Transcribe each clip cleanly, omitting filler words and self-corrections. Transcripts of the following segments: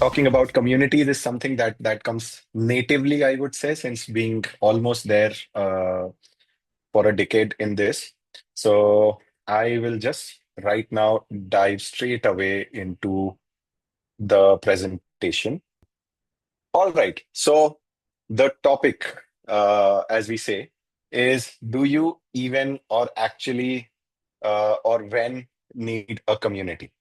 talking about communities is something that comes natively, I would say, since being almost there for a decade in this. So I will just right now dive straight away into the presentation. All right. So the topic, as we say, is do you even or actually or when need a community?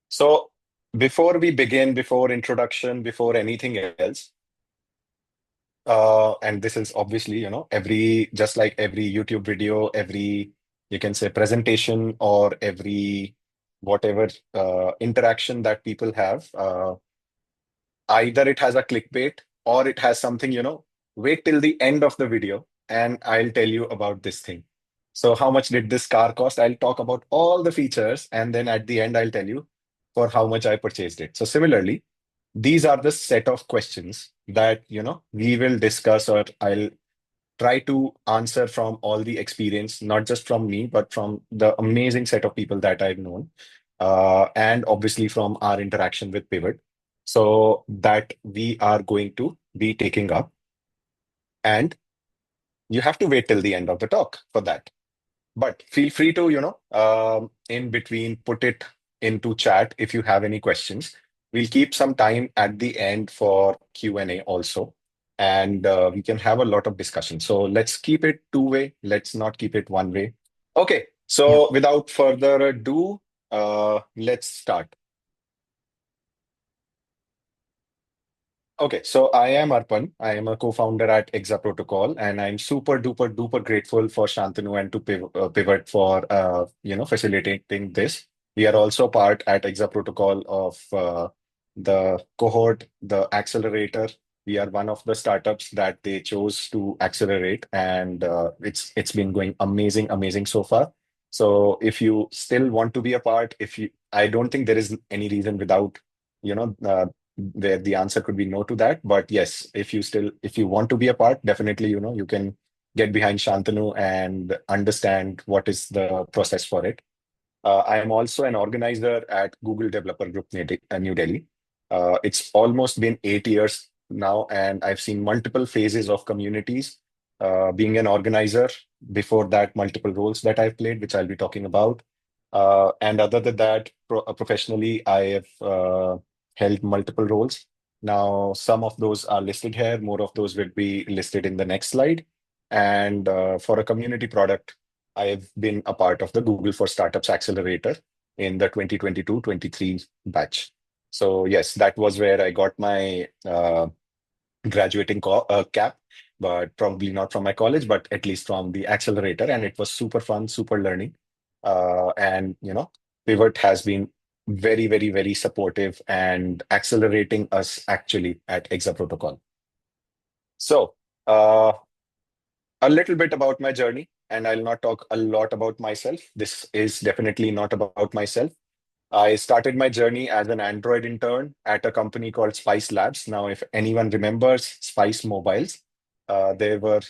So before we begin, before introduction, before anything else, and this is obviously, every just like every YouTube video, every you can say presentation or every whatever interaction that people have, either it has a clickbait or it has something, wait till the end of the video and I'll tell you about this thing. So how much did this car cost? I'll talk about all the features and then at the end I'll tell you for how much I purchased it. So similarly, these are the set of questions that, we will discuss or I'll try to answer from all the experience, not just from me, but from the amazing set of people that I've known, and obviously from our interaction with Pivot. So that we are going to be taking up, and you have to wait till the end of the talk for that. But feel free to, in between, put it into chat if you have any questions. We'll keep some time at the end for Q&A also, and we can have a lot of discussion. So let's keep it two-way. Let's not keep it one way. Okay, Yeah. so without further ado, let's start. Okay, so I am Arpan. I am a co-founder at Exa Protocol, and I'm super duper duper grateful for Shantanu and to Pivot for facilitating this. We are also part at Exa Protocol of the cohort, the accelerator. We are one of the startups that they chose to accelerate, and it's been going amazing, amazing so far. So if you still want to be a part, if you, I don't think there is any reason without you know. Where the answer could be no to that. But yes, if you want to be a part, definitely, you can get behind Shantanu and understand what is the process for it. I am also an organizer at Google Developer Group New Delhi. It's almost been 8 years now, and I've seen multiple phases of communities. Being an organizer, before that, multiple roles that I've played, which I'll be talking about. And other than that, professionally, I have held multiple roles. Now, some of those are listed here. More of those will be listed in the next slide. And for a community product, I have been a part of the Google for Startups Accelerator in the 2022-23 batch. So yes, that was where I got my graduating cap, but probably not from my college, but at least from the accelerator. And it was super fun, super learning. And, Pivot has been very, very, very supportive and accelerating us actually at Exa Protocol. So, a little bit about my journey, and I'll not talk a lot about myself. This is definitely not about myself. I started my journey as an Android intern at a company called Spice Labs. Now, if anyone remembers Spice Mobiles, they were,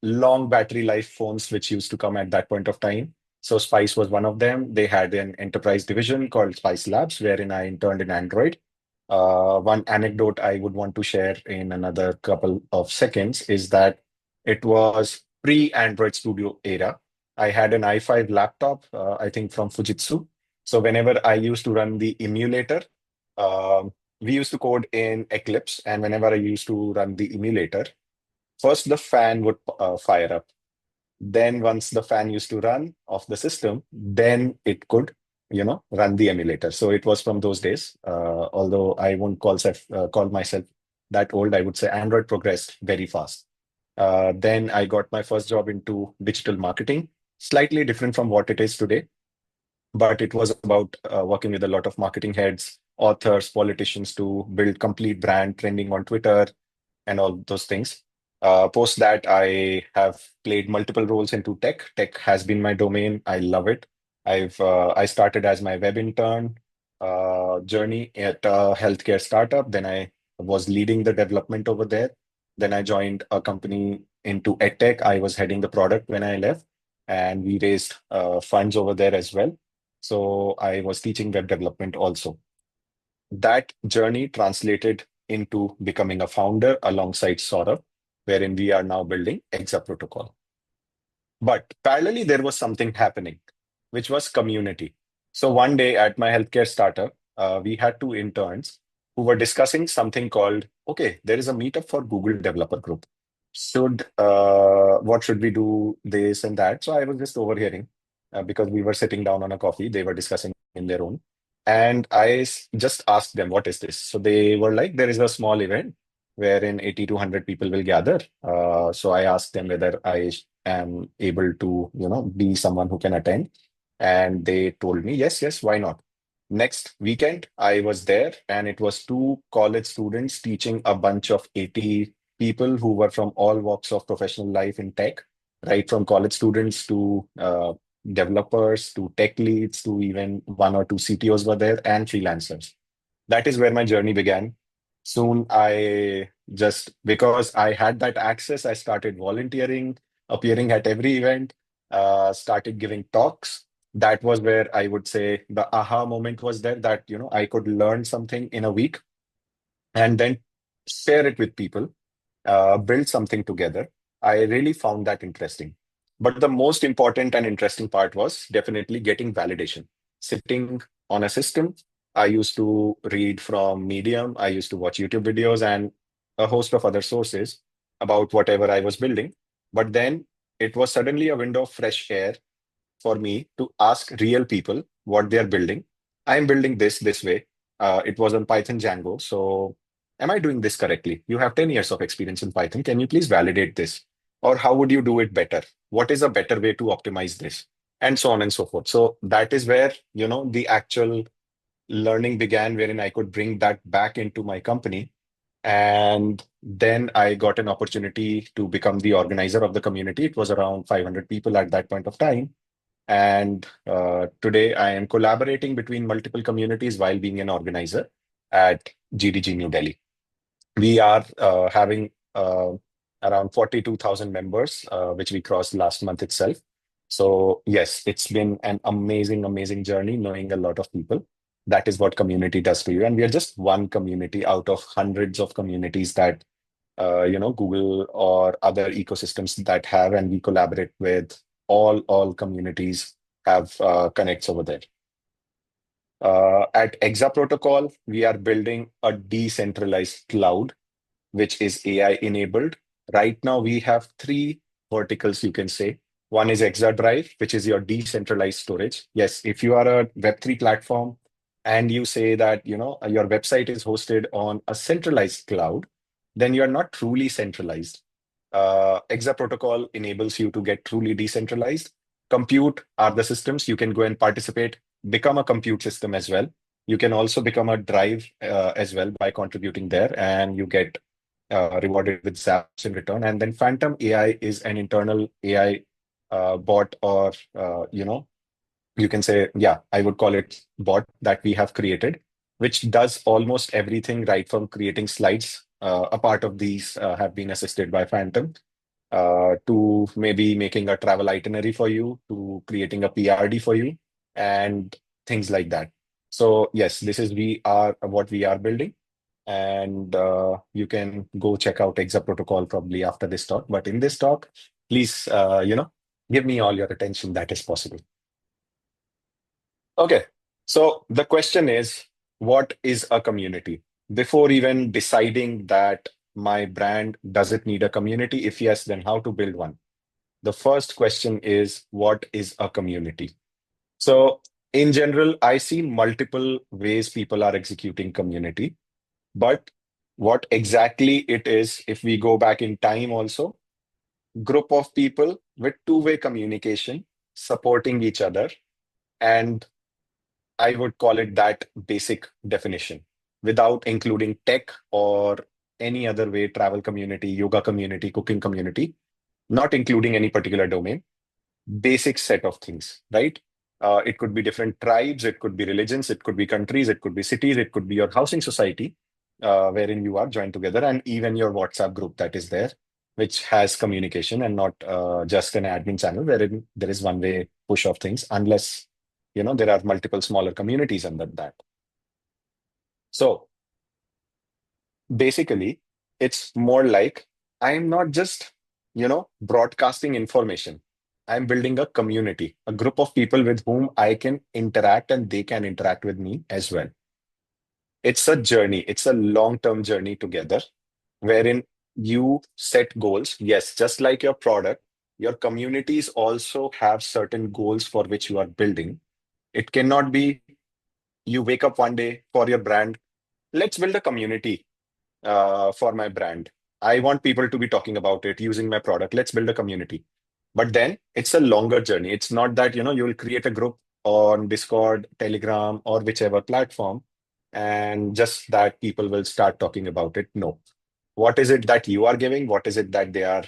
long battery life phones which used to come at that point of time. So Spice was one of them. They had an enterprise division called Spice Labs, wherein I interned in Android. One anecdote I would want to share in another couple of seconds is that it was pre-Android Studio era. I had an i5 laptop, I think from Fujitsu. So whenever I used to run the emulator, we used to code in Eclipse, and whenever I used to run the emulator, first the fan would fire up. Then once the fan used to run off the system, then it could, run the emulator. So it was from those days. Although I won't call myself that old, I would say Android progressed very fast. Then I got my first job into digital marketing, slightly different from what it is today, but it was about working with a lot of marketing heads, authors, politicians to build complete brand trending on Twitter and all those things. Post that, I have played multiple roles into tech. Tech has been my domain. I love it. I started as my web intern journey at a healthcare startup. Then I was leading the development over there. Then I joined a company into edtech. I was heading the product when I left, and we raised funds over there as well. So I was teaching web development also. That journey translated into becoming a founder alongside Saurabh, wherein we are now building Exa Protocol. But parallelly, there was something happening, which was community. So one day at my healthcare startup, we had two interns who were discussing something called, okay, there is a meetup for Google Developer Group. What should we do, this and that? So I was just overhearing because we were sitting down on a coffee. They were discussing in their own. And just asked them, what is this? So they were like, there is a small event wherein 80 to 100 people will gather. So I asked them whether I am able to, be someone who can attend. And they told me, yes, yes, why not? Next weekend, I was there, and it was two college students teaching a bunch of 80 people who were from all walks of professional life in tech, right from college students to developers to tech leads to even one or two CTOs were there and freelancers. That is where my journey began. Soon I just, because I had that access, I started volunteering, appearing at every event, started giving talks. That was where I would say the aha moment was there, that, I could learn something in a week and then share it with people, build something together. I really found that interesting. But the most important and interesting part was definitely getting validation. Sitting on a system, I used to read from Medium, I used to watch YouTube videos and a host of other sources about whatever I was building. But then it was suddenly a window of fresh air for me to ask real people what they're building. I'm building this way. It was on Python Django. So, am I doing this correctly? You have 10 years of experience in Python. Can you please validate this? Or how would you do it better? What is a better way to optimize this? And so on and so forth. So, that is where, the actual learning began, wherein I could bring that back into my company. And then I got an opportunity to become the organizer of the community. It was around 500 people at that point of time. And today I am collaborating between multiple communities while being an organizer at GDG New Delhi. We are having around 42,000 members, which we crossed last month itself. So, yes, it's been an amazing, amazing journey knowing a lot of people. That is what community does for you. And we are just one community out of hundreds of communities that Google or other ecosystems that have, and we collaborate with all communities have connects over there. At Exa Protocol, we are building a decentralized cloud which is AI enabled. Right now, we have three verticals, you can say. One is Exa Drive, which is your decentralized storage. Yes, if you are a Web3 platform and you say that your website is hosted on a centralized cloud, then you are not truly centralized. Exa Protocol enables you to get truly decentralized. Compute are the systems you can go and participate, become a compute system as well. You can also become a drive as well by contributing there, and you get rewarded with zaps in return. And then Phantom AI is an internal AI bot, or you can say, yeah, I would call it bot that we have created, which does almost everything right from creating slides. A part of these have been assisted by Phantom, to maybe making a travel itinerary for you, to creating a PRD for you, and things like that. So yes, this is we are what we are building, and you can go check out Exa Protocol probably after this talk. But in this talk, please, give me all your attention that is possible. Okay, so the question is, what is a community? Before even deciding that my brand does it need a community? If yes, then how to build one? The first question is, what is a community? So, in general, I see multiple ways people are executing community, but what exactly it is, if we go back in time also, group of people with two-way communication, supporting each other, and I would call it that basic definition without including tech or any other way, travel community, yoga community, cooking community, not including any particular domain, basic set of things, right? It could be different tribes, it could be religions, it could be countries, it could be cities, it could be your housing society, wherein you are joined together, and even your WhatsApp group that is there, which has communication and not just an admin channel wherein there is one way push of things, unless there are multiple smaller communities under that. So basically, it's more like I'm not just, broadcasting information. I'm building a community, a group of people with whom I can interact and they can interact with me as well. It's a journey, it's a long-term journey together wherein you set goals. Yes, just like your product, your communities also have certain goals for which you are building. It cannot be you wake up one day for your brand, let's build a community for my brand. I want people to be talking about it, using my product. Let's build a community. But then it's a longer journey. It's not that, you will create a group on Discord, Telegram, or whichever platform, and just that people will start talking about it. No. What is it that you are giving? What is it that they are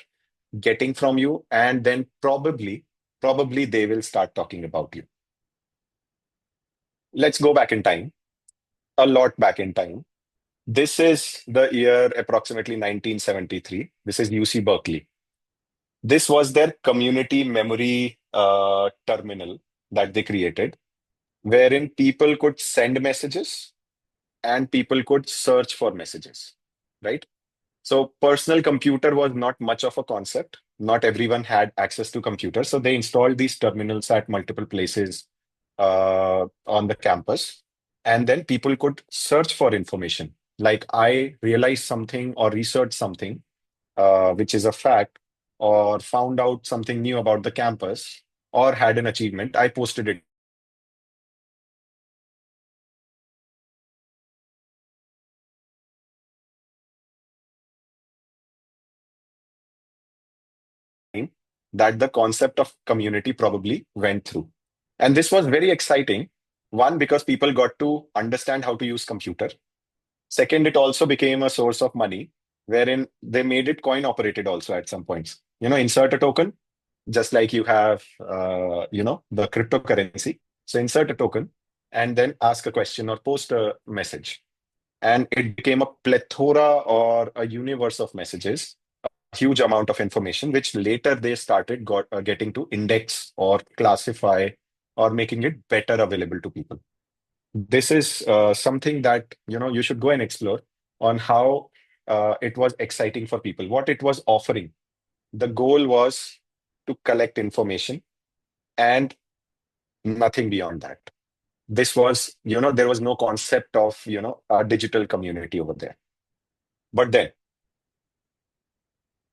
getting from you? And then probably they will start talking about you. Let's go back in time, a lot back in time. This is the year approximately 1973. This is UC Berkeley. This was their community memory terminal that they created, wherein people could send messages and people could search for messages, right? So personal computer was not much of a concept. Not everyone had access to computers, so they installed these terminals at multiple places on the campus, and then people could search for information. Like I realized something or researched something, which is a fact, or found out something new about the campus, or had an achievement. I posted it that the concept of community probably went through. And this was very exciting. One, because people got to understand how to use computer. Second, it also became a source of money, wherein they made it coin operated also at some points. Insert a token, just like you have, the cryptocurrency. So insert a token and then ask a question or post a message. And it became a plethora or a universe of messages, huge amount of information, which later they started getting to index or classify or making it better available to people. This is something that you should go and explore on how it was exciting for people, what it was offering. The goal was to collect information and nothing beyond that. This was, there was no concept of, a digital community over there. But then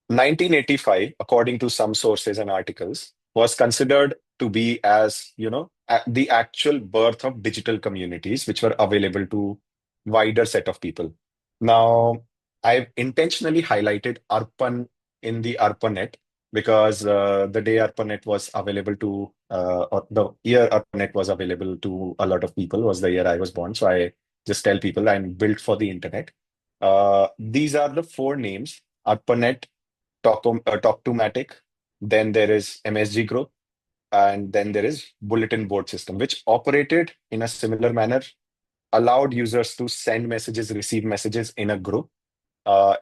1985, according to some sources and articles, was considered to be as, the actual birth of digital communities, which were available to wider set of people. Now, I've intentionally highlighted Arpan in the ARPANET because the day ARPANET was available to, or the year ARPANET was available to a lot of people was the year I was born. So I just tell people I'm built for the internet. These are the four names: ARPANET, Talk2Matic, then there is MSG Group, and then there is Bulletin Board System, which operated in a similar manner, allowed users to send messages, receive messages in a group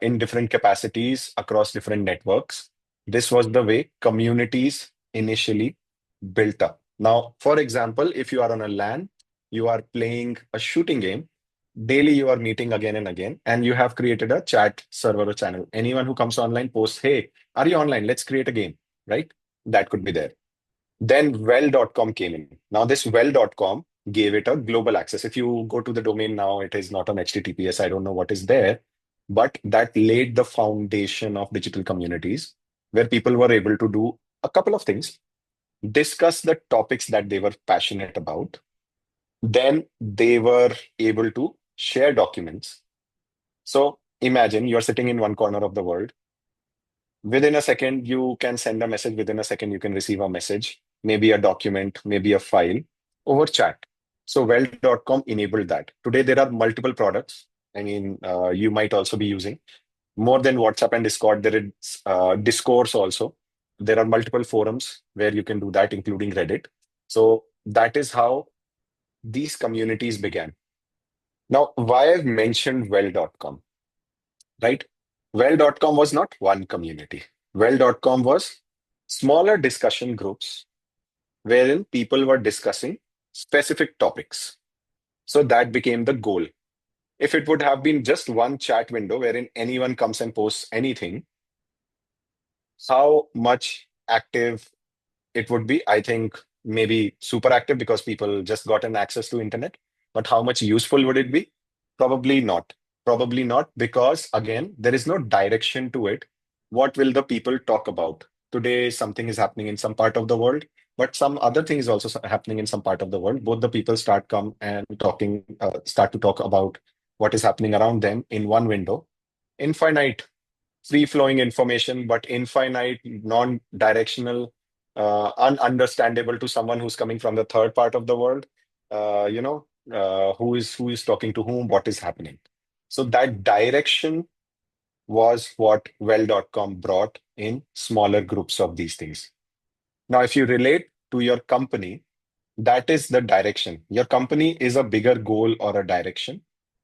in different capacities across different networks. This was the way communities initially built up. Now, for example, if you are on a LAN, you are playing a shooting game, daily you are meeting again and again, and you have created a chat server or channel. Anyone who comes online posts, hey, are you online? Let's create a game, right? That could be there. Then well.com came in. Now, this well.com gave it a global access. If you go to the domain now, it is not on HTTPS. I don't know what is there, but that laid the foundation of digital communities where people were able to do a couple of things: discuss the topics that they were passionate about. Then they were able to share documents. So imagine you're sitting in one corner of the world. Within a second, you can send a message. Within a second, you can receive a message, maybe a document, maybe a file over chat. So well.com enabled that. Today, there are multiple products. I mean, you might also be using more than WhatsApp and Discord. There is Discourse also. There are multiple forums where you can do that, including Reddit. So that is how these communities began. Now, why I've mentioned well.com, right? Well.com was not one community. Well.com was smaller discussion groups wherein people were discussing specific topics. So that became the goal. if it would have been just one chat window wherein anyone comes and posts anything, how much active it would be. I think maybe super active because people just gotten access to internet. But how much useful would it be? Probably not. Probably not because again, there is no direction to it. What will the people talk about? Today, something is happening in some part of the world, but some other thing is also happening in some part of the world. Both the people start to talk about what is happening around them in one window. Infinite free flowing information, but infinite, non directional, ununderstandable to someone who's coming from the third part of the world. Who is talking to whom, what is happening. So that direction was what well.com brought in smaller groups of these things. Now, if you relate to your company, that is the direction. Your company is a bigger goal or a direction,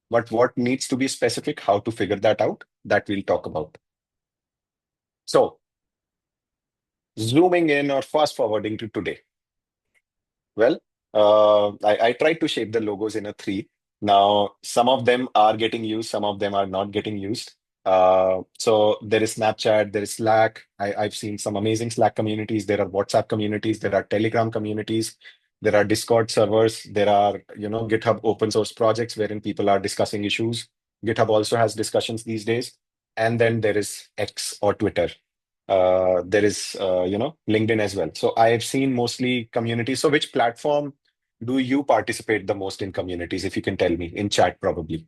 but what needs to be specific, how to figure that out, that we'll talk about. So, zooming in or fast forwarding to today. Well, I tried to shape the logos in a three. Now, some of them are getting used, some of them are not getting used. So there is Snapchat, there is Slack. I've seen some amazing Slack communities. There are WhatsApp communities, there are Telegram communities, there are Discord servers, there are, GitHub open source projects wherein people are discussing issues. GitHub also has discussions these days. And then there is X or Twitter. There is, LinkedIn as well. So I have seen mostly communities. So which platform do you participate the most in communities, if you can tell me, in chat probably?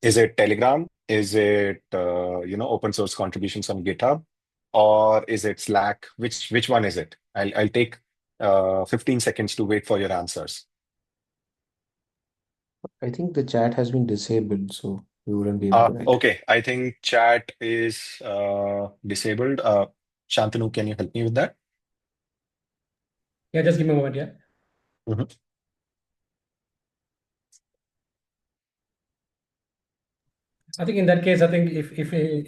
Is it Telegram? Is it, open source contributions on GitHub? Or is it Slack? Which one is it? I'll take 15 seconds to wait for your answers. I think the chat has been disabled, so we wouldn't be able to write. Okay, I think chat is disabled. Shantanu, can you help me with that? Yeah, just give me a moment. Yeah. Mhm. I think in that case, I think if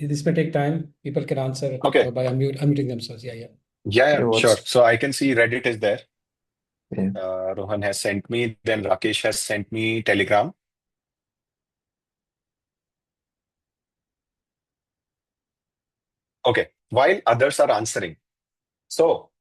this may take time, people can answer Okay. by unmuting themselves. Yeah, yeah. Yeah, Yeah, sure. what's So I can see Reddit is there. yeah. Rohan has sent me, then Rakesh has sent me Telegram. Okay, while others are answering. So,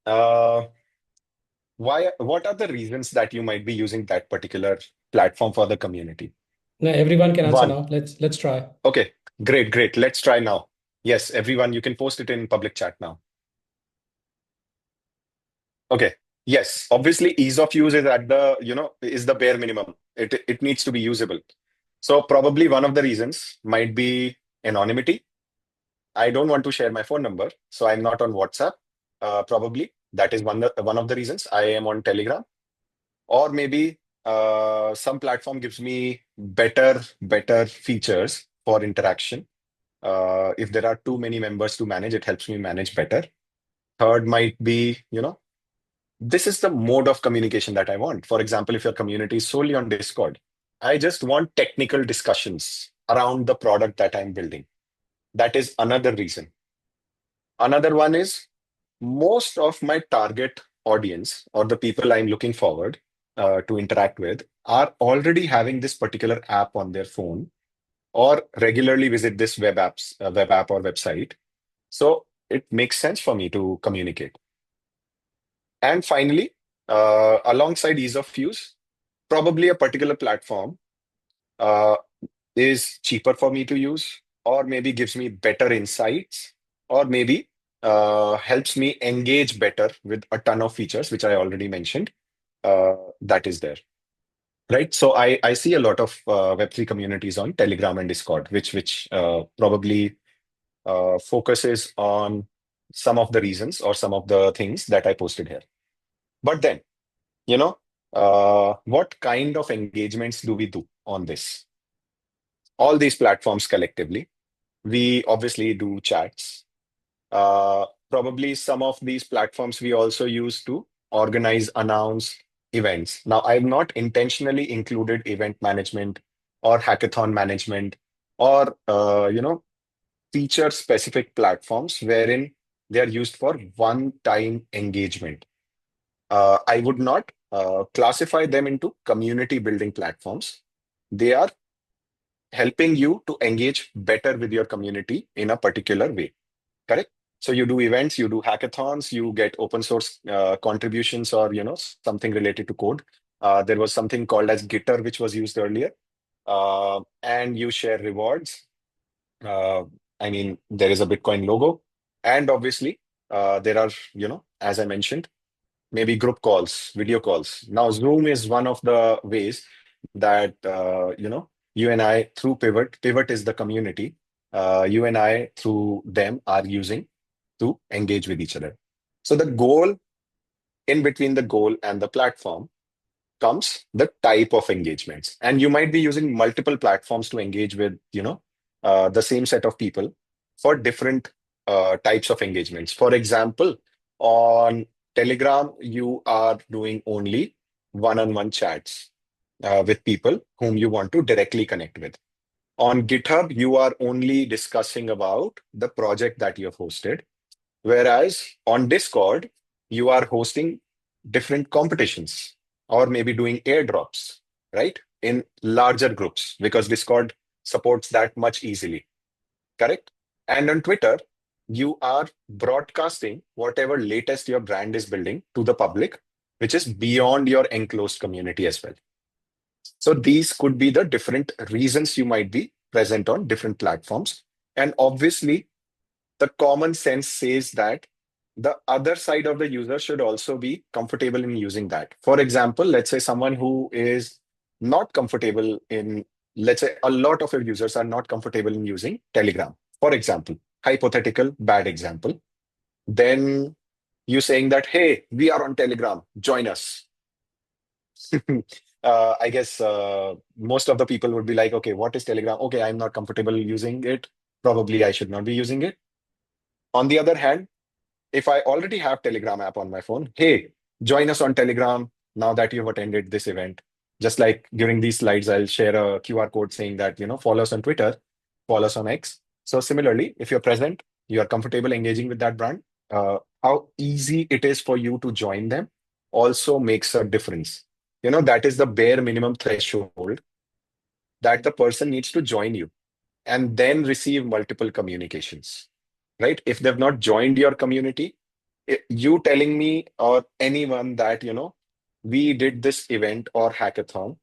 what are the reasons that you might be using that particular platform for the community? No, everyone can answer One, now. Let's try. okay, great, great. Let's try now. Yes, everyone, you can post it in public chat now. Okay. Yes, obviously ease of use is is the bare minimum. It needs to be usable. So probably one of the reasons might be anonymity. I don't want to share my phone number, so I'm not on WhatsApp. Probably that is one of the reasons. I am on Telegram, or maybe some platform gives me better features for interaction. If there are too many members to manage, it helps me manage better. Third might be, this is the mode of communication that I want. For example, if your community is solely on Discord, I just want technical discussions around the product that I'm building. That is another reason. Another one is most of my target audience or the people I'm looking forward to interact with are already having this particular app on their phone or regularly visit this web app or website. So it makes sense for me to communicate. And finally, alongside ease of use, probably a particular platform uh, is cheaper for me to use, or maybe gives me better insights, or maybe helps me engage better with a ton of features, which I already mentioned. That is there, right? So I see a lot of Web3 communities on Telegram and Discord, which probably focuses on some of the reasons or some of the things that I posted here. But then, you know, what kind of engagements do we do on this? All these platforms collectively. We obviously do chats. Probably some of these platforms we also use to organize, announce events. Now, I've not intentionally included event management or hackathon management or feature specific platforms wherein they are used for one-time engagement. I would not classify them into community building platforms. They are helping you to engage better with your community in a particular way. Correct? So you do events, you do hackathons, you get open source contributions or something related to code. There was something called as Gitter, which was used earlier, and you share rewards. Uh, I mean, there is a Bitcoin logo, and obviously, there are, as I mentioned, maybe group calls, video calls. Now, Zoom is one of the ways that you and I through Pivot is the community. You and I through them are using to engage with each other. So the goal in between the goal and the platform comes the type of engagements, and you might be using multiple platforms to engage with the same set of people for different types of engagements. For example, on Telegram you are doing only one-on-one chats with people whom you want to directly connect with. On GitHub you are only discussing about the project that you have hosted. Whereas on Discord, you are hosting different competitions or maybe doing airdrops, right? In larger groups because Discord supports that much easily, correct? And on Twitter, you are broadcasting whatever latest your brand is building to the public, which is beyond your enclosed community as well. So these could be the different reasons you might be present on different platforms. And obviously, the common sense says that the other side of the user should also be comfortable in using that. For example, let's say someone who is not comfortable in, let's say a lot of your users are not comfortable in using Telegram, for example, hypothetical bad example. Then you saying that, hey, we are on Telegram, join us. I guess most of the people would be like, okay, what is Telegram? Okay, I'm not comfortable using it. Probably I should not be using it. On the other hand, if I already have Telegram app on my phone, hey, join us on Telegram now that you've attended this event. Just like during these slides, I'll share a QR code saying that, follow us on Twitter, follow us on X. So similarly, if you're present, you are comfortable engaging with that brand, how easy it is for you to join them also makes a difference. That is the bare minimum threshold that the person needs to join you and then receive multiple communications, right? If they've not joined your community, you telling me or anyone that, we did this event or hackathon,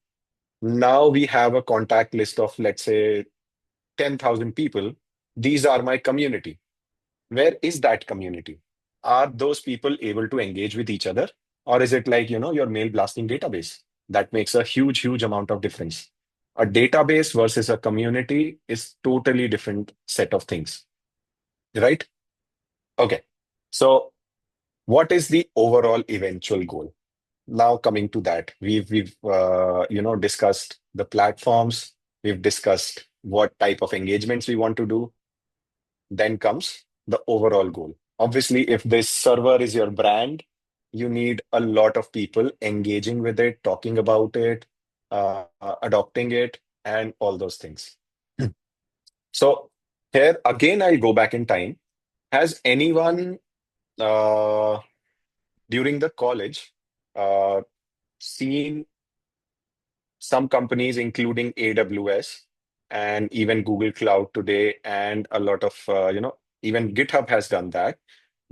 now we have a contact list of, let's say, 10,000 people. These are my community. Where is that community? Are those people able to engage with each other? Or is it like, your mail blasting database? That makes a huge, huge amount of difference. A database versus a community is totally different set of things, right? Okay. So what is the overall eventual goal? Now coming to that, we've discussed the platforms, we've discussed what type of engagements we want to do. Then comes the overall goal. Obviously, if this server is your brand, you need a lot of people engaging with it, talking about it, adopting it, and all those things. So here again, I'll go back in time. Has anyone uh, during the college uh, seen some companies, including AWS and even Google Cloud today, and a lot of, even GitHub has done that,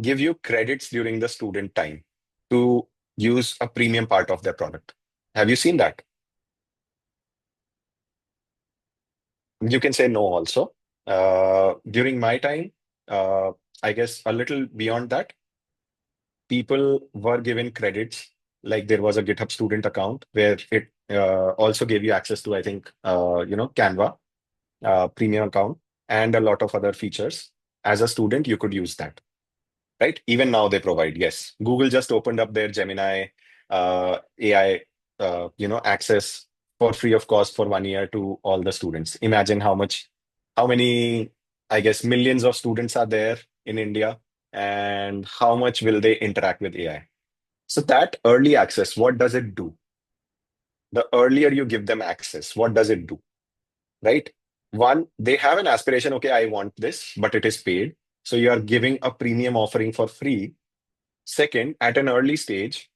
give you credits during the student time to use a premium part of their product. Have you seen that? You can say no also. During my time, I guess a little beyond that, people were given credits. Like there was a GitHub student account where it also gave you access to, I think, Canva premium account and a lot of other features. As a student, you could use that, right? Even now they provide, yes. Google just opened up their Gemini AI, access for free of cost for 1 year to all the students. Imagine how many, I guess, millions of students are there in India, and how much will they interact with AI? So that early access, what does it do? The earlier you give them access, what does it do? Right? One, they have an aspiration, okay, I want this, but it is paid. So you are giving a premium offering for free. Second, at an early stage,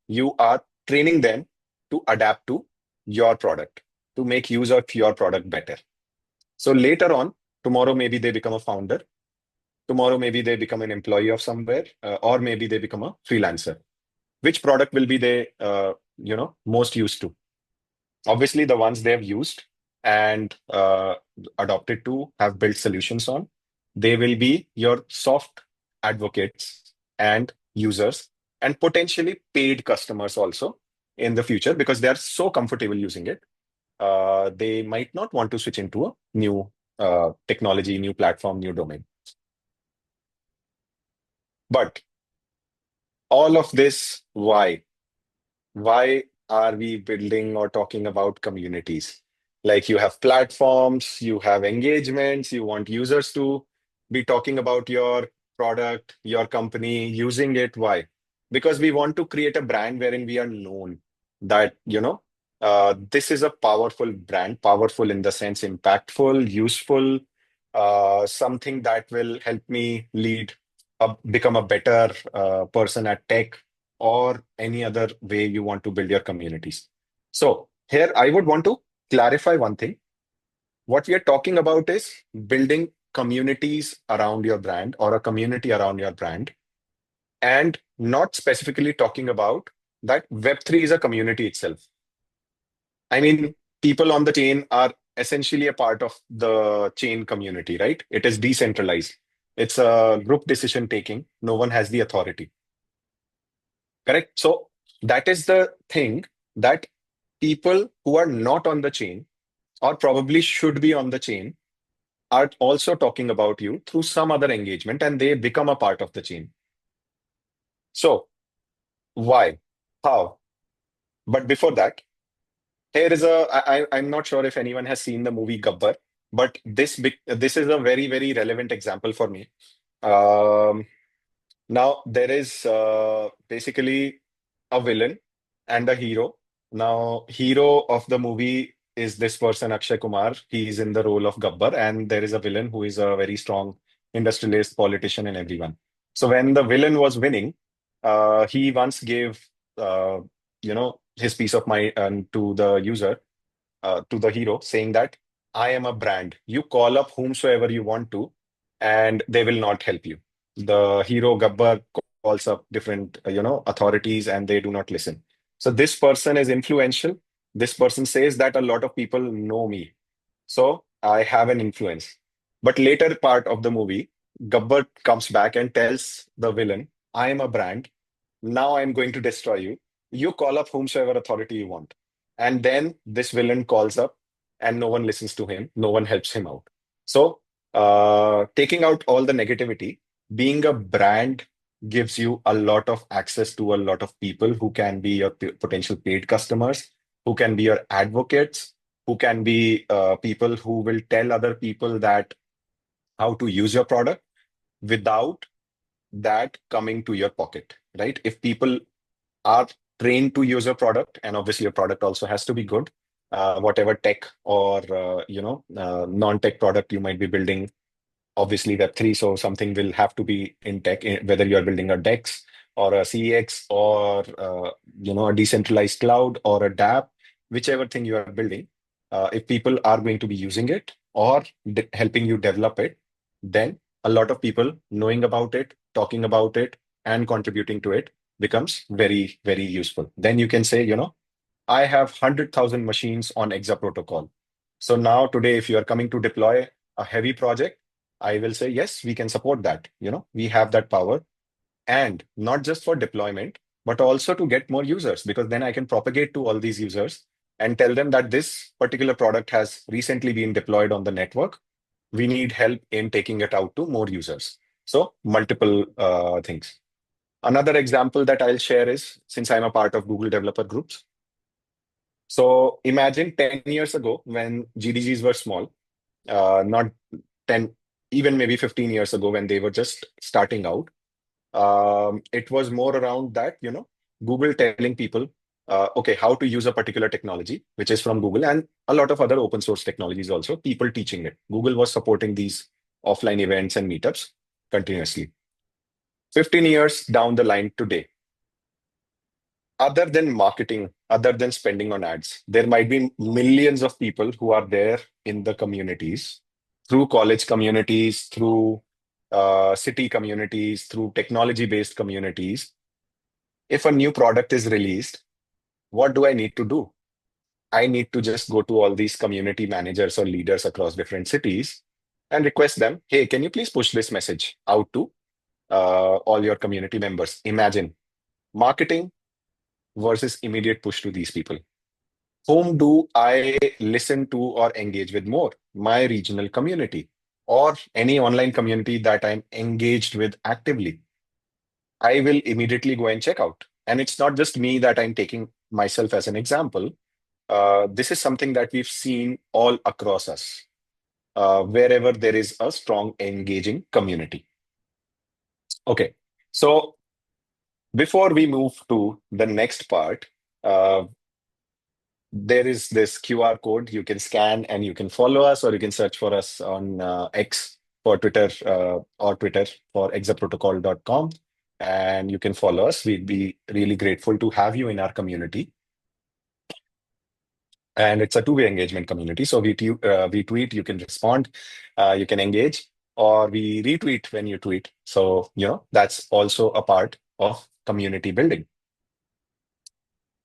you are training them to adapt to your product, to make use of your product better. So later on, tomorrow maybe they become a founder. Tomorrow maybe they become an employee of somewhere, or maybe they become a freelancer. Which product will be they most used to? Obviously, the ones they have used and adopted to, have built solutions on, they will be your soft advocates and users, and potentially paid customers also in the future, because they are so comfortable using it. They might not want to switch into a new technology, new platform, new domain. But all of this, why? Why are we building or talking about communities? Like, you have platforms, you have engagements, you want users to be talking about your product, your company, using it. Why? Because we want to create a brand wherein we are known that, this is a powerful brand, powerful in the sense impactful, useful, something that will help me become a better person at tech, or any other way you want to build your communities. So here I would want to clarify one thing. What we are talking about is building communities around your brand, or a community around your brand, and not specifically talking about that Web3 is a community itself. I mean, people on the chain are essentially a part of the chain community, right? It is decentralized. It's a group decision taking. No one has the authority. Correct? So that is the thing, that people who are not on the chain, or probably should be on the chain, are also talking about you through some other engagement, and they become a part of the chain. So why? How? But before that, here is I'm not sure if anyone has seen the movie Gabbar, but this is a very, very relevant example for me. Um, Now, there is basically a villain and a hero. Now, hero of the movie is this person, Akshay Kumar. He is in the role of Gabbar, and there is a villain who is a very strong industrialist, politician, and everyone. So when the villain was winning, he once gave, his peace of mind to the user, to the hero, saying that I am a brand. You call up whomsoever you want to, and they will not help you. The hero Gabbar calls up different, authorities, and they do not listen. So this person is influential. This person says that a lot of people know me, so I have an influence. But later part of the movie, Gabbar comes back and tells the villain, I am a brand. Now I'm going to destroy you. You call up whomsoever authority you want. And then this villain calls up, and no one listens to him. No one helps him out. So, taking out all the negativity, being a brand gives you a lot of access to a lot of people who can be your potential paid customers, who can be your advocates, who can be people who will tell other people that how to use your product without that coming to your pocket, right? If people are trained to use your product, and obviously your product also has to be good, whatever tech or non-tech product you might be building, obviously Web3, so something will have to be in tech, whether you're building a DEX or a CX, or a decentralized cloud or a dApp, whichever thing you are building. If people are going to be using it, or helping you develop it, then a lot of people knowing about it, talking about it, and contributing to it becomes very, very useful. Then you can say, I have 100,000 machines on Exa Protocol. So now today, if you are coming to deploy a heavy project, I will say, yes, we can support that. We have that power, and not just for deployment, but also to get more users, because then I can propagate to all these users and tell them that this particular product has recently been deployed on the network. We need help in taking it out to more users. So multiple things. Another example that I'll share is, since I'm a part of Google developer groups. So imagine 10 years ago when GDGs were small, not 10, even maybe 15 years ago when they were just starting out. It was more around that, Google telling people, okay, how to use a particular technology, which is from Google, and a lot of other open source technologies also, people teaching it. Google was supporting these offline events and meetups continuously. 15 years down the line today, other than marketing, other than spending on ads, there might be millions of people who are there in the communities through college communities, through city communities, through technology-based communities. If a new product is released, what do I need to do? I need to just go to all these community managers or leaders across different cities and request them, hey, can you please push this message out to all your community members? Imagine marketing versus immediate push to these people. Whom do I listen to or engage with more? My regional community or any online community that I'm engaged with actively. I will immediately go and check out. And it's not just me that I'm taking myself as an example. This is something that we've seen all across us, wherever there is a strong, engaging community. Okay, so before we move to the next part, uh, there is this QR code you can scan and you can follow us, or you can search for us on X for Twitter or Twitter for exaprotocol.com. And you can follow us. We'd be really grateful to have you in our community. And it's a two-way engagement community. So we tweet, you can respond, you can engage, or we retweet when you tweet. So, that's also a part of community building.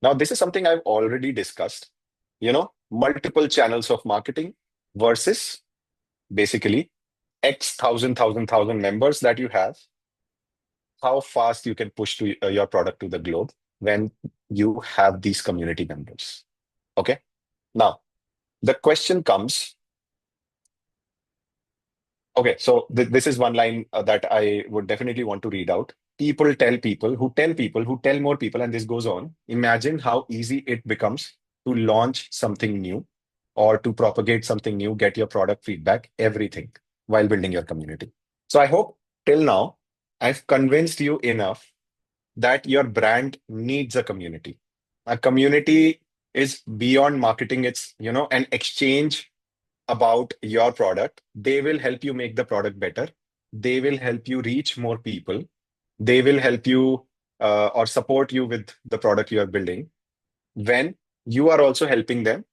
Now, this is something I've already discussed, multiple channels of marketing versus basically X thousand members that you have, how fast you can push to your product to the globe when you have these community members. Okay. Now, the question comes. Okay, so this is one line that I would definitely want to read out. People who tell more people, and this goes on. Imagine how easy it becomes to launch something new or to propagate something new, get your product feedback, everything while building your community. So I hope till now I've convinced you enough that your brand needs a community. A community is beyond marketing, it's, an exchange about your product. They will help you make the product better. They will help you reach more people. They will help you or support you with the product you are building when you are also helping them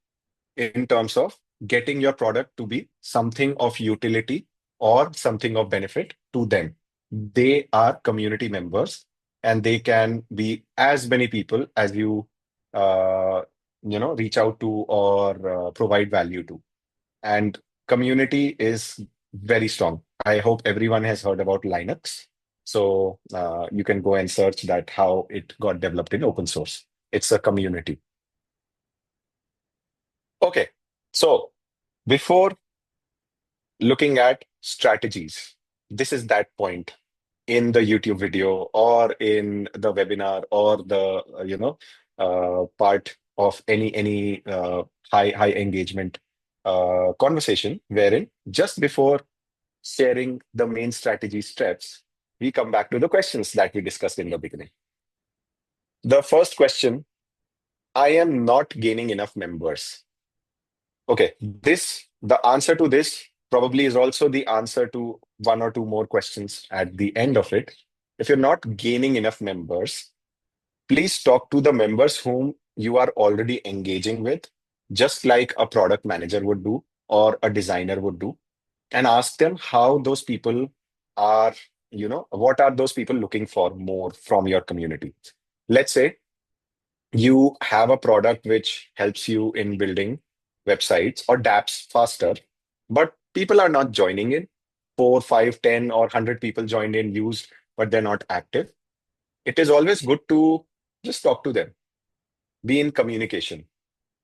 in terms of getting your product to be something of utility or something of benefit to them. They are community members and they can be as many people as you reach out to or provide value to. And community is very strong. I hope everyone has heard about Linux. So you can go and search that how it got developed in open source. It's a community. Okay, so before looking at strategies, this is that point in the YouTube video or in the webinar or the part of any high engagement conversation wherein just before sharing the main strategy steps, we come back to the questions that we discussed in the beginning. The first question, I am not gaining enough members. Okay, the answer to this probably is also the answer to one or two more questions at the end of it. If you're not gaining enough members, please talk to the members whom you are already engaging with, just like a product manager would do or a designer would do, and ask them how those people are, what are those people looking for more from your community. Let's say you have a product which helps you in building websites or dApps faster, but people are not joining in. 4, 5, 10, or 100 people joined in, used, but they're not active. It is always good to just talk to them, be in communication.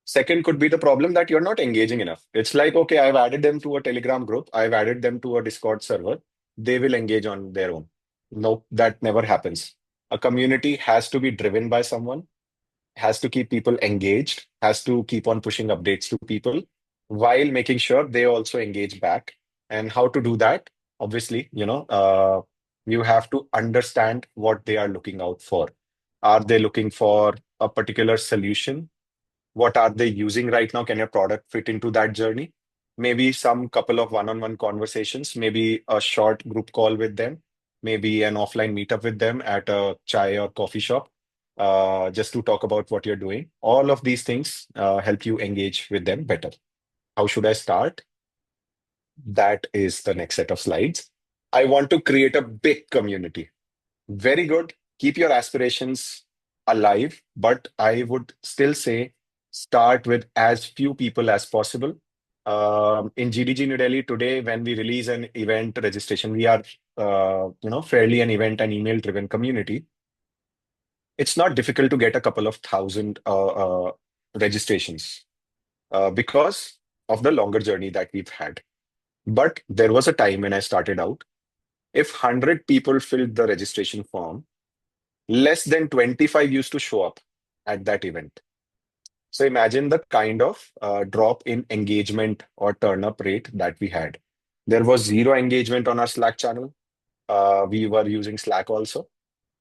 Second could be the problem that you're not engaging enough. It's like, okay, I've added them to a Telegram group, I've added them to a Discord server. They will engage on their own. No, that never happens. A community has to be driven by someone, has to keep people engaged, has to keep on pushing updates to people while making sure they also engage back. And how to do that? Obviously, you have to understand what they are looking out for. Are they looking for a particular solution? What are they using right now? Can your product fit into that journey? Maybe some couple of one-on-one conversations, maybe a short group call with them, maybe an offline meetup with them at a chai or coffee shop, just to talk about what you're doing. All of these things help you engage with them better. How should I start? That is the next set of slides. I want to create a big community. Very good. Keep your aspirations alive, but I would still say start with as few people as possible. In GDG New Delhi today, when we release an event registration, we are fairly an event and email driven community. It's not difficult to get a couple of thousand registrations because of the longer journey that we've had. But there was a time when I started out. If 100 people filled the registration form, less than 25 used to show up at that event. So imagine the kind of drop in engagement or turn up rate that we had. There was zero engagement on our Slack channel. We were using Slack also.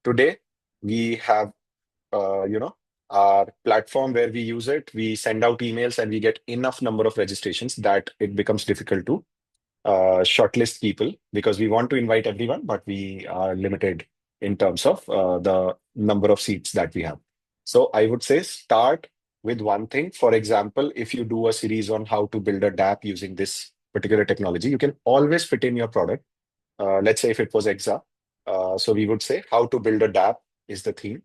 Today, we have, our platform where we use it. We send out emails and we get enough number of registrations that it becomes difficult to shortlist people because we want to invite everyone, but we are limited in terms of the number of seats that we have. So I would say start with one thing. For example, if you do a series on how to build a DApp using this particular technology, you can always fit in your product. Let's say if it was Exa, so we would say how to build a DApp is the theme.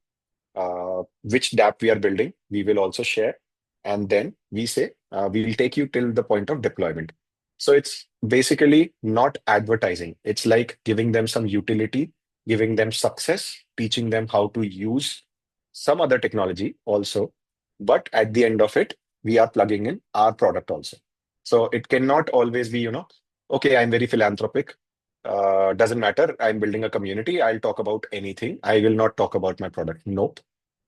Which DApp we are building, we will also share. And then we say, we will take you till the point of deployment. So it's basically not advertising. It's like giving them some utility, giving them success, teaching them how to use some other technology also. But at the end of it, we are plugging in our product also. So it cannot always be, okay, I'm very philanthropic. Doesn't matter. I'm building a community. I'll talk about anything. I will not talk about my product. Nope.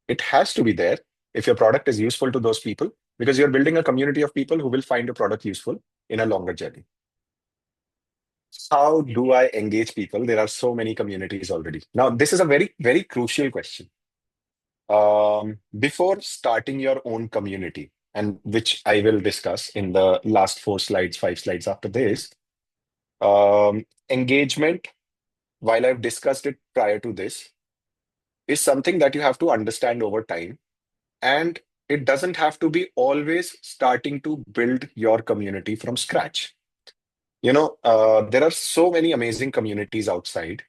It has to be there if your product is useful to those people because you're building a community of people who will find your product useful in a longer journey. How do I engage people? There are so many communities already. Now, this is a very, very crucial question. Before starting your own community, and which I will discuss in the last 4 slides, 5 slides after this, engagement, while I've discussed it prior to this, is something that you have to understand over time. And it doesn't have to be always starting to build your community from scratch. There are so many amazing communities outside.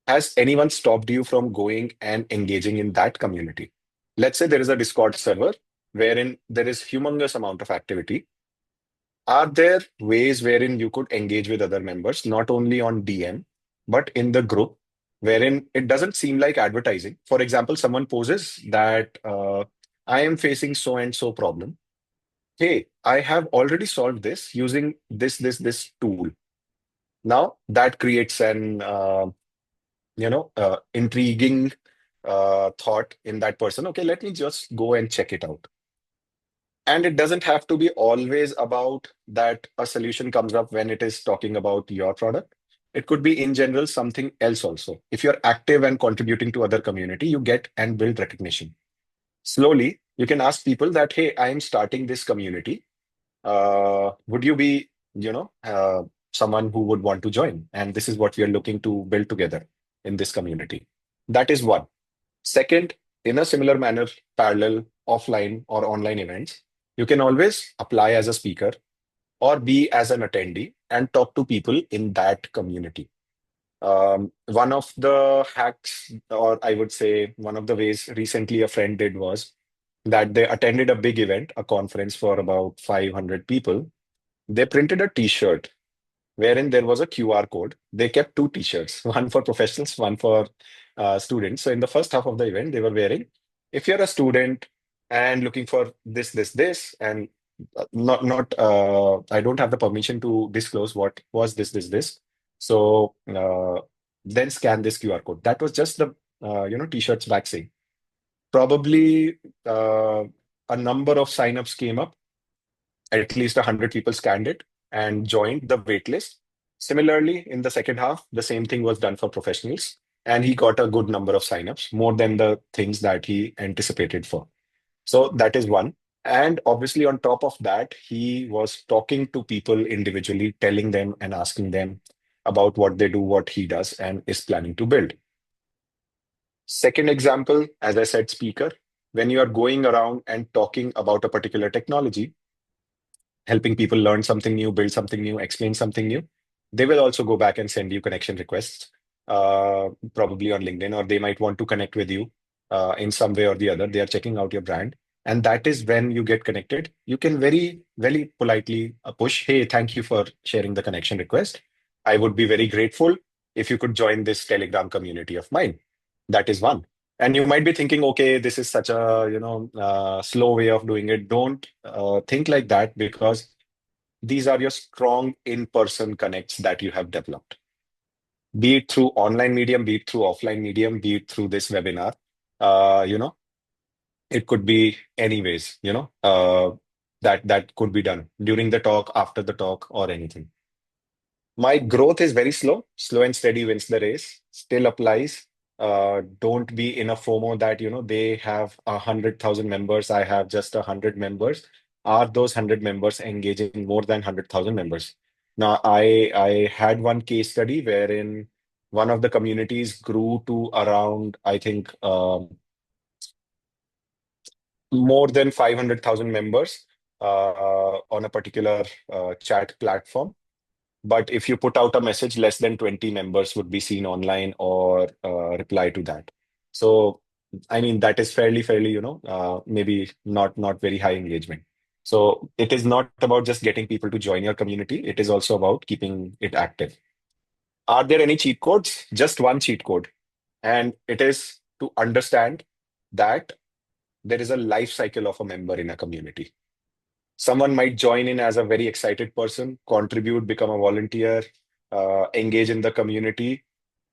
Has anyone stopped you from going and engaging in that community? Let's say there is a Discord server wherein there is humongous amount of activity. Are there ways wherein you could engage with other members, not only on DM, but in the group, wherein it doesn't seem like advertising? For example, someone poses that I am facing so and so problem. Hey, I have already solved this using this tool. Now that creates an intriguing thought in that person. Okay, let me just go and check it out. And it doesn't have to be always about that a solution comes up when it is talking about your product. It could be in general something else also. If you're active and contributing to other community, you get and build recognition. Slowly, you can ask people that, hey, I am starting this community. Would you be, someone who would want to join? And this is what we are looking to build together in this community. That is one. Second, in a similar manner, parallel offline or online events, you can always apply as a speaker or be as an attendee and talk to people in that community. One of the hacks, or I would say one of the ways recently a friend did was that they attended a big event, a conference for about 500 people. They printed a t-shirt wherein there was a QR code. They kept two t-shirts, one for professionals, one for students. So in the first half of the event, they were wearing, if you're a student and looking for this, and I don't have the permission to disclose what was this. So then scan this QR code. That was just the t-shirts back saying. Probably a number of signups came up. At least 100 people scanned it and joined the waitlist. Similarly, in the second half, the same thing was done for professionals, and he got a good number of signups, more than the things that he anticipated for. So that is one. And obviously, on top of that, he was talking to people individually, telling them and asking them about what they do, what he does, and is planning to build. Second example, as I said, speaker. When you are going around and talking about a particular technology, helping people learn something new, build something new, explain something new, they will also go back and send you connection requests, probably on LinkedIn, or they might want to connect with you in some way or the other. They are checking out your brand. And that is when you get connected. You can very, very politely push, hey, thank you for sharing the connection request. I would be very grateful if you could join this Telegram community of mine. That is one. And you might be thinking, okay, this is such a slow way of doing it. Don't think like that, because these are your strong in-person connects that you have developed, be it through online medium, be it through offline medium, be it through this webinar. Uh, you know, it could be anyways, that could be done during the talk, after the talk, or anything. My growth is very slow. Slow and steady wins the race. Still applies. Don't be in a FOMO that, they have 100,000 members. I have just 100 members. Are those 100 members engaging more than 100,000 members? Now, I had one case study wherein one of the communities grew to around, I think, more than 500,000 members on a particular chat platform. But if you put out a message, less than 20 members would be seen online or reply to that. So, I mean, that is fairly, maybe not very high engagement. So it is not about just getting people to join your community. It is also about keeping it active. Are there any cheat codes? Just one cheat code. And it is to understand that there is a life cycle of a member in a community. Someone might join in as a very excited person, contribute, become a volunteer, engage in the community,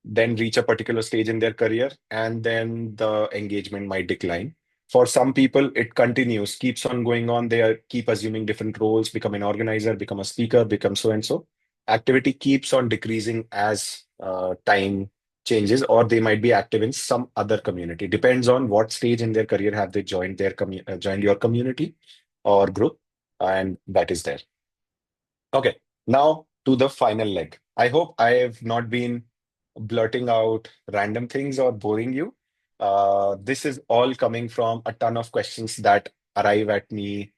then reach a particular stage in their career, and then the engagement might decline. For some people, it continues, keeps on going on. Keep assuming different roles, become an organizer, become a speaker, become so and so. Activity keeps on decreasing as time changes, or they might be active in some other community. Depends on what stage in their career have they joined your community or group, and that is there. Okay, now to the final leg. I hope I have not been blurting out random things or boring you. This is all coming from a ton of questions that arrive at me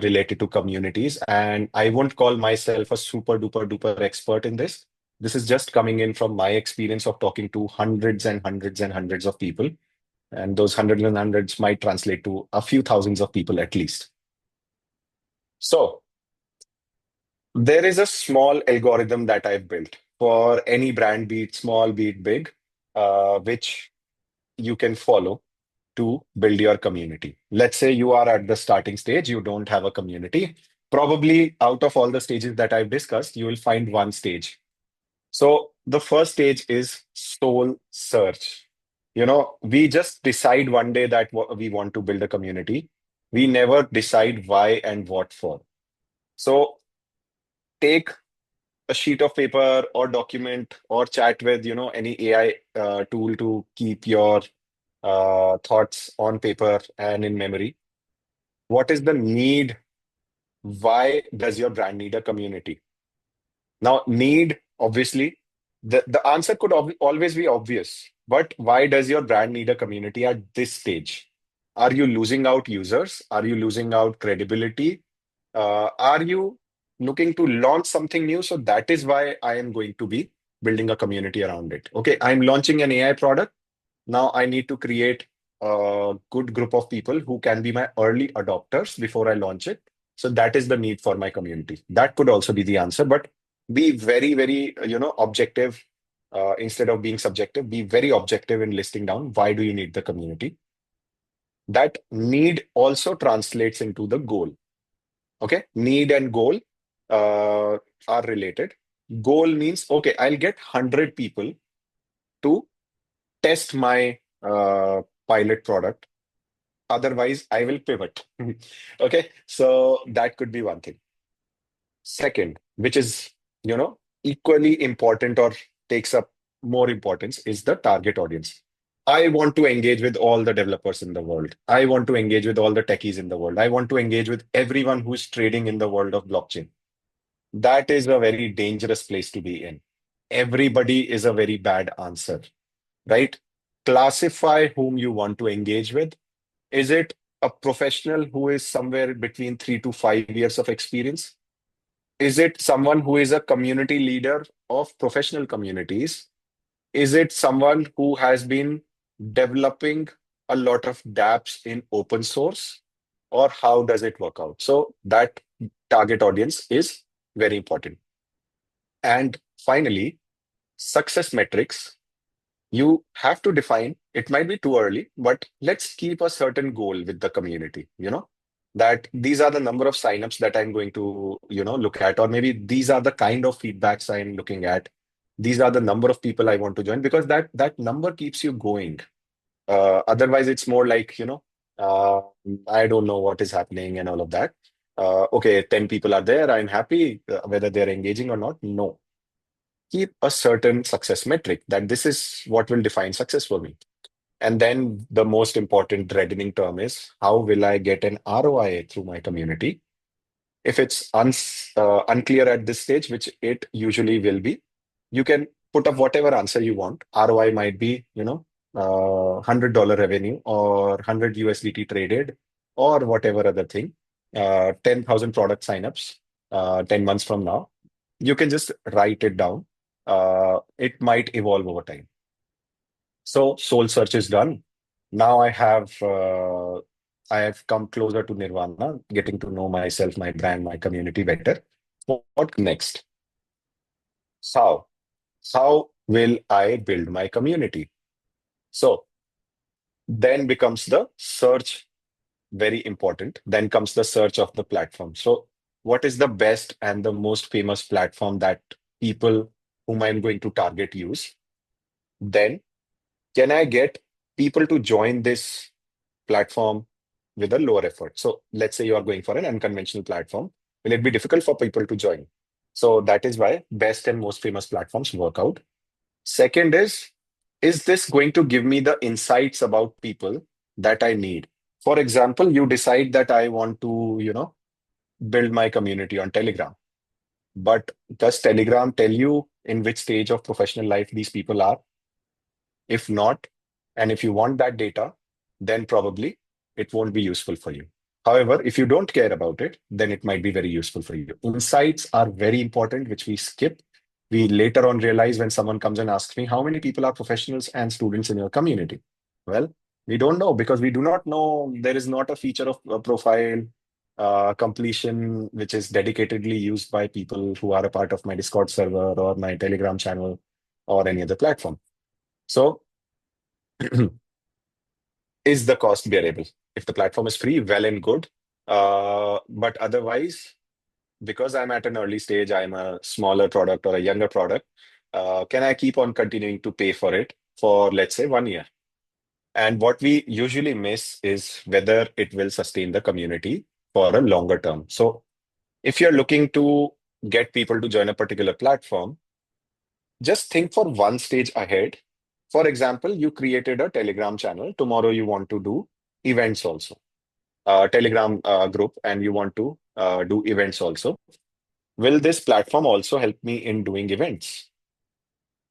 related to communities. And I won't call myself a super duper duper expert in this. This is just coming in from my experience of talking to hundreds and hundreds and hundreds of people. And those hundreds and hundreds might translate to a few thousands of people at least. So, there is a small algorithm that I've built for any brand, be it small, be it big, which you can follow to build your community. Let's say you are at the starting stage, you don't have a community. Probably out of all the stages that I've discussed, you will find one stage. So the first stage is soul search. We just decide one day that we want to build a community. We never decide why and what for. So take a sheet of paper or document or chat with any AI tool to keep your thoughts on paper and in memory. What is the need? Why does your brand need a community? Now, need, obviously, the answer could always be obvious, but why does your brand need a community at this stage? Are you losing out users? Are you losing out credibility? Are you looking to launch something new? So that is why I am going to be building a community around it. Okay, I'm launching an AI product. Now I need to create a good group of people who can be my early adopters before I launch it. So that is the need for my community. That could also be the answer, but be very, very, objective instead of being subjective. Be very objective in listing down why do you need the community. That need also translates into the goal. Okay, need and goal are related. Goal means, okay, I'll get 100 people to test my pilot product. Otherwise, I will pivot. Okay, so that could be one thing. Second, which is, equally important or takes up more importance, is the target audience. I want to engage with all the developers in the world. I want to engage with all the techies in the world. I want to engage with everyone who's trading in the world of blockchain. That is a very dangerous place to be in. Everybody is a very bad answer, right? Classify whom you want to engage with. Is it a professional who is somewhere between 3 to 5 years of experience? Is it someone who is a community leader of professional communities? Is it someone who has been developing a lot of dApps in open source? Or how does it work out? So that target audience is very important. And finally, success metrics. You have to define, it might be too early, but let's keep a certain goal with the community, that these are the number of signups that I'm going to, look at, or maybe these are the kind of feedbacks I'm looking at. These are the number of people I want to join because that number keeps you going. Otherwise, it's more like, uh, I don't know what is happening and all of that. Okay, 10 people are there. I'm happy whether they're engaging or not. No, keep a certain success metric that this is what will define success for me. And then the most important threatening term is how will I get an ROI through my community? If it's unclear at this stage, which it usually will be, you can put up whatever answer you want. ROI might be, $100 revenue or 100 USDT traded or whatever other thing, 10,000 product signups 10 months from now. You can just write it down. It might evolve over time. So soul search is done. Now I have come closer to nirvana, getting to know myself, my brand, my community better. What next? How? How will I build my community? So then becomes the search very important. Then comes the search of the platform. So what is the best and the most famous platform that people whom I'm going to target use? Then can I get people to join this platform with a lower effort? So let's say you are going for an unconventional platform. Will it be difficult for people to join? So that is why best and most famous platforms work out. Second is this going to give me the insights about people that I need? For example, you decide that I want to, build my community on Telegram. But does Telegram tell you in which stage of professional life these people are? If not, and if you want that data, then probably it won't be useful for you. However, if you don't care about it, then it might be very useful for you. Insights are very important, which we skip. We later on realize when someone comes and asks me, how many people are professionals and students in your community? Well, we don't know because we do not know. There is not a feature of profile completion, which is dedicatedly used by people who are a part of my Discord server or my Telegram channel or any other platform. So is the cost bearable? If the platform is free, well and good. But otherwise, because I'm at an early stage, I'm a smaller product or a younger product, can I keep on continuing to pay for it for, let's say, 1 year? And what we usually miss is whether it will sustain the community for a longer term. So if you're looking to get people to join a particular platform, just think for one stage ahead. For example, you created a Telegram channel. Tomorrow you want to do events also, Telegram group, and you want to do events also. Will this platform also help me in doing events?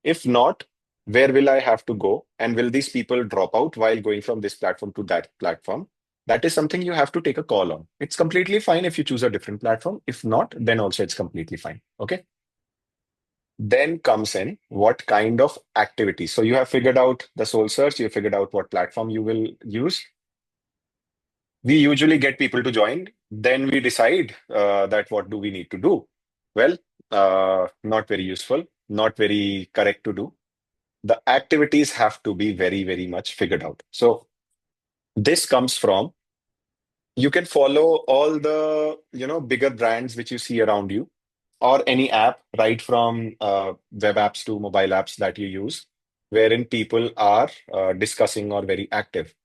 If not, where will I have to go? And will these people drop out while going from this platform to that platform? That is something you have to take a call on. It's completely fine if you choose a different platform. If not, then also it's completely fine. Okay. Then comes in what kind of activity. So you have figured out the soul search, you figured out what platform you will use. We usually get people to join. Then we decide that what do we need to do? Well, not very useful, not very correct to do. The activities have to be very, very much figured out. So this comes from you can follow all the bigger brands which you see around you or any app, right from web apps to mobile apps that you use, wherein people are discussing or very active.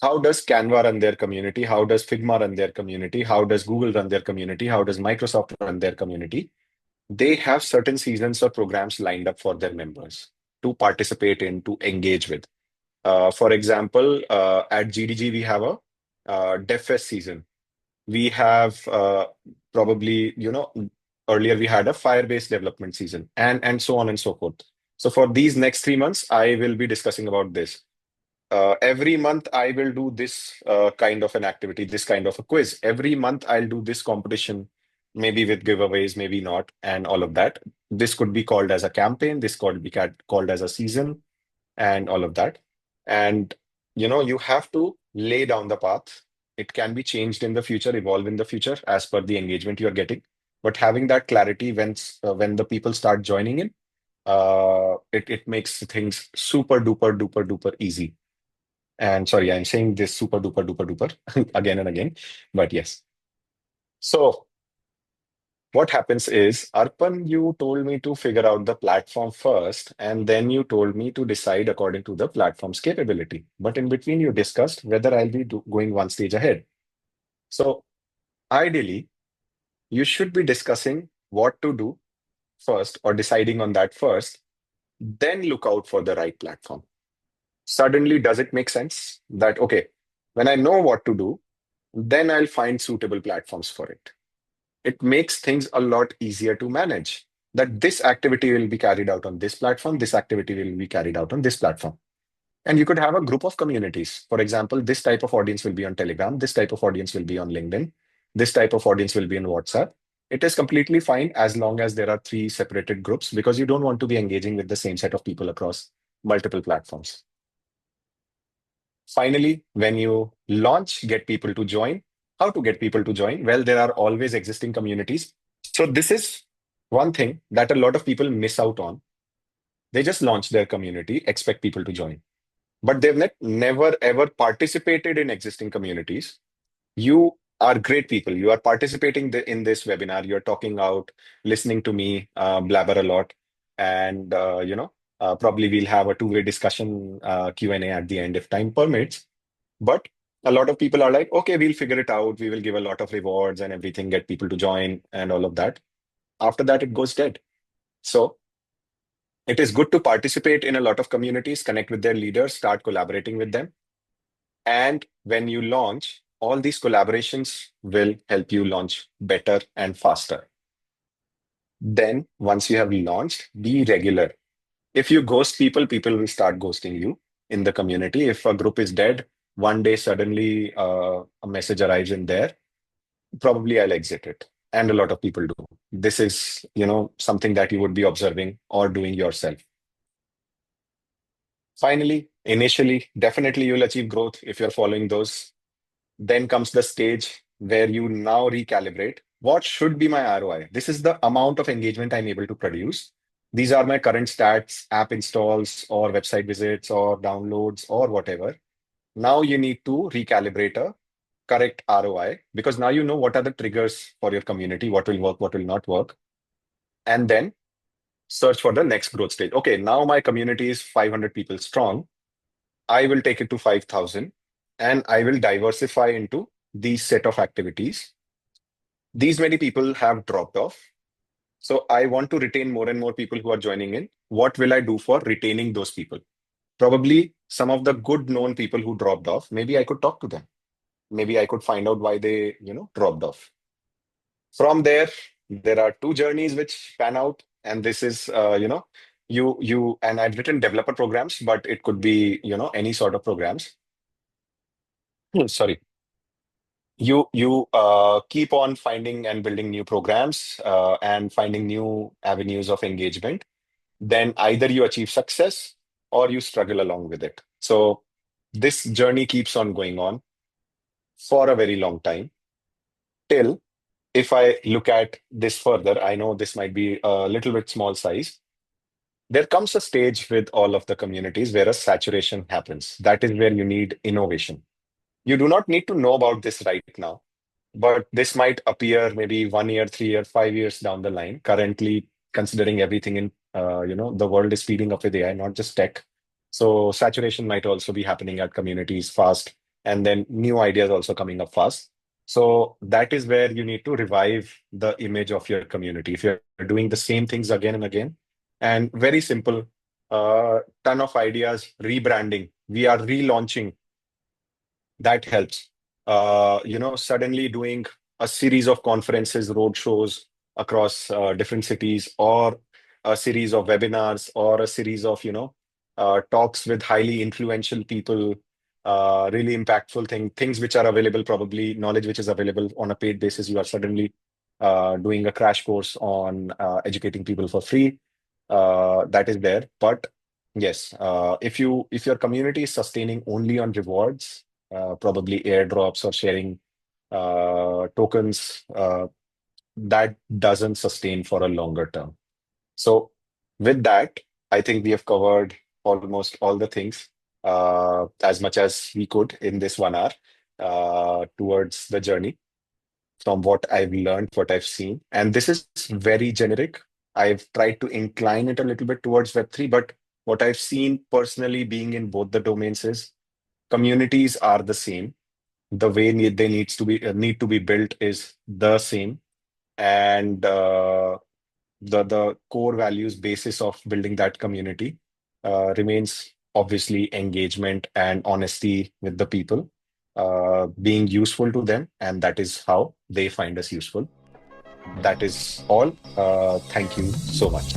How does Canva run their community? How does Figma run their community? How does Google run their community? How does Microsoft run their community? They have certain seasons or programs lined up for their members to participate in, to engage with. For example, at GDG, we have a DevFest season. We have probably, earlier we had a Firebase development season and so on and so forth. So for these next 3 months, I will be discussing about this. Every month, I will do this kind of an activity, this kind of a quiz. Every month, I'll do this competition. maybe with giveaways, maybe not, and all of that. This could be called as a campaign, this could be called as a season, and all of that. And you have to lay down the path. It can be changed in the future, evolve in the future as per the engagement you're getting. But having that clarity when the people start joining in, it makes things super duper duper duper easy. And sorry, I'm saying this super duper duper duper again and again, but yes. So what happens is, Arpan, you told me to figure out the platform first, and then you told me to decide according to the platform's capability. But in between, you discussed whether I'll be going one stage ahead. So ideally, you should be discussing what to do first or deciding on that first, then look out for the right platform. Suddenly, does it make sense that, okay, when I know what to do, then I'll find suitable platforms for it? It makes things a lot easier to manage. That this activity will be carried out on this platform, this activity will be carried out on this platform. And you could have a group of communities. For example, this type of audience will be on Telegram, this type of audience will be on LinkedIn, this type of audience will be in WhatsApp. It is completely fine as long as there are three separated groups, because you don't want to be engaging with the same set of people across multiple platforms. Finally, when you launch, get people to join. How to get people to join? Well, there are always existing communities. So this is one thing that a lot of people miss out on. They just launch their community, expect people to join, but they've never ever participated in existing communities. You are great people. You are participating in this webinar. You're talking out, listening to me blabber a lot, and probably we'll have a two-way discussion, Q&A at the end if time permits. But a lot of people are like, okay, we'll figure it out. We will give a lot of rewards and everything, get people to join and all of that. After that, it goes dead. So it is good to participate in a lot of communities, connect with their leaders, start collaborating with them. And when you launch, all these collaborations will help you launch better and faster. Then, once you have launched, be regular. If you ghost people, people will start ghosting you in the community. If a group is dead, one day suddenly a message arrives in there, probably I'll exit it. And a lot of people do. This is, something that you would be observing or doing yourself. Finally, initially, definitely you'll achieve growth if you're following those. Then comes the stage where you now recalibrate. What should be my ROI? This is the amount of engagement I'm able to produce. These are my current stats, app installs, or website visits, or downloads, or whatever. Now you need to recalibrate a correct ROI, because now you know what are the triggers for your community, what will work, what will not work. And then search for the next growth stage. Okay, now my community is 500 people strong. I will take it to 5,000 and I will diversify into these set of activities. These many people have dropped off. So I want to retain more and more people who are joining in. What will I do for retaining those people? Probably some of the good known people who dropped off, maybe I could talk to them. Maybe I could find out why they, dropped off. From there are two journeys which pan out, and this is, you and I've written developer programs, but it could be, any sort of programs. Sorry. You keep on finding and building new programs and finding new avenues of engagement. Then either you achieve success or you struggle along with it. So this journey keeps on going on for a very long time till, if I look at this further, I know this might be a little bit small size. There comes a stage with all of the communities where a saturation happens. That is where you need innovation. You do not need to know about this right now, but this might appear maybe 1 year, 3 year, 5 years down the line. Currently, considering everything in, the world is speeding up with AI, not just tech. So saturation might also be happening at communities fast, and then new ideas also coming up fast. So that is where you need to revive the image of your community. If you're doing the same things again and again, and very simple, ton of ideas, rebranding, we are relaunching, that helps. Suddenly doing a series of conferences, road shows across different cities, or a series of webinars, or a series of talks with highly influential people, really impactful things which are available, probably knowledge which is available on a paid basis. You are suddenly doing a crash course on educating people for free. That is there. But yes, if your community is sustaining only on rewards, probably airdrops or sharing tokens, that doesn't sustain for a longer term. So with that, I think we have covered almost all the things as much as we could in this 1 hour towards the journey from what I've learned, what I've seen. And this is very generic. I've tried to incline it a little bit towards Web3, but what I've seen personally being in both the domains is communities are the same. The way they need to be built is the same. And the core values basis of building that community remains obviously engagement and honesty with the people, being useful to them, and that is how they find us useful. That is all. Thank you so much.